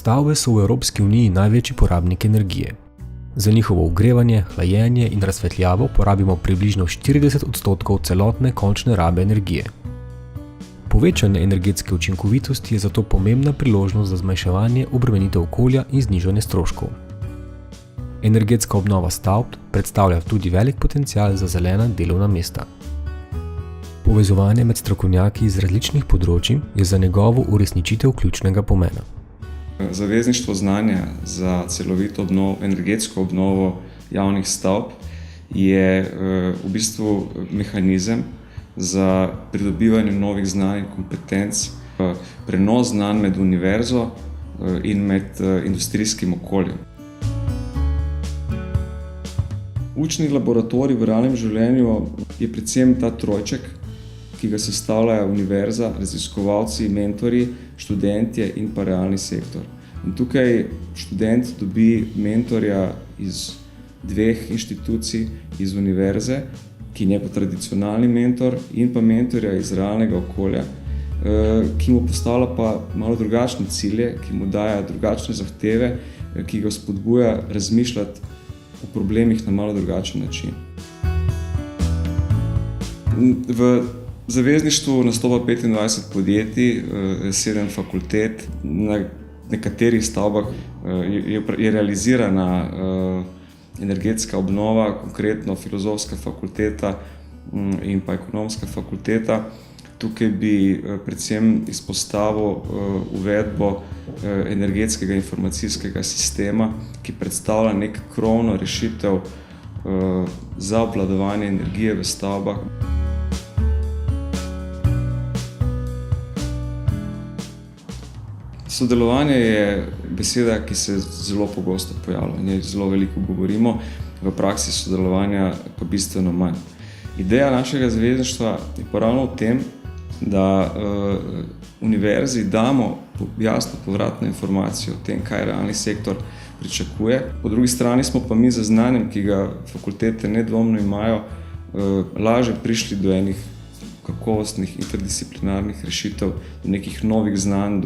Stavbe so v Evropski uniji največji porabnik energije. Za njihovo ogrevanje, hlajenje in razsvetljavo porabimo približno 40% celotne končne rabe energije. Povečanje energetske učinkovitosti je zato pomembna priložnost za zmanjševanje obremenitev okolja in znižanje stroškov. Energetska obnova stavb predstavlja tudi velik potencial za zelena delovna mesta. Povezovanje med strokovnjaki iz različnih področij je za njegovo uresničitev ključnega pomena. Zavezništvo znanja za celovito energetsko obnovo javnih stavb je v bistvu mehanizem za pridobivanje novih znanj in kompetenc, prenos znanj med univerzo in med industrijskim okoljem. Učni laboratorij v realnem življenju je predvsem ta trojček, ki ga sestavljajo univerza, raziskovalci, mentorji, študentje in pa realni sektor. In tukaj študent dobi mentorja iz dveh inštitucij, iz univerze, ki je pa tradicionalni mentor, in pa mentorja iz realnega okolja, ki mu postavlja pa malo drugačne cilje, ki mu daje drugačne zahteve, ki ga spodbuja razmišljati o problemih na malo drugačen način. V zavezništvu nastopa 25 podjetij, 7 fakultet, na nekaterih stavbah je realizirana energetska obnova, konkretno Filozofska fakulteta in pa Ekonomska fakulteta. Tukaj bi predvsem izpostavil uvedbo energetskega informacijskega sistema, ki predstavlja nek krovno rešitev za obvladovanje energije v stavbah. Sodelovanje je beseda, ki se zelo pogosto pojavlja, o njej zelo veliko govorimo, v praksi sodelovanja pa bistveno manj. Ideja našega zavezništva je pa ravno v tem, da univerzi damo jasno povratno informacijo o tem, kaj realni sektor pričakuje. Po drugi strani smo pa mi z znanjem, ki ga fakultete nedvomno imajo, lažje prišli do enih kakovostnih interdisciplinarnih rešitev, do nekih novih znanj,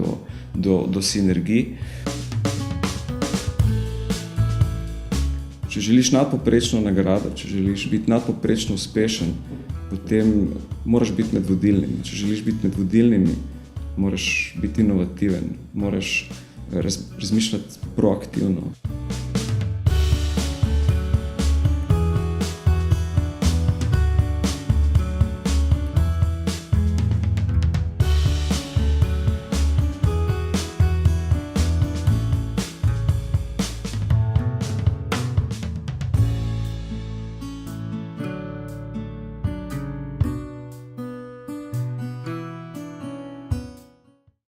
do sinergij. Če želiš nadpoprečno nagrado, če želiš biti nadpoprečno uspešen, potem moraš biti med vodilnimi. Če želiš biti med vodilnimi, moraš biti inovativen, moraš razmišljati proaktivno.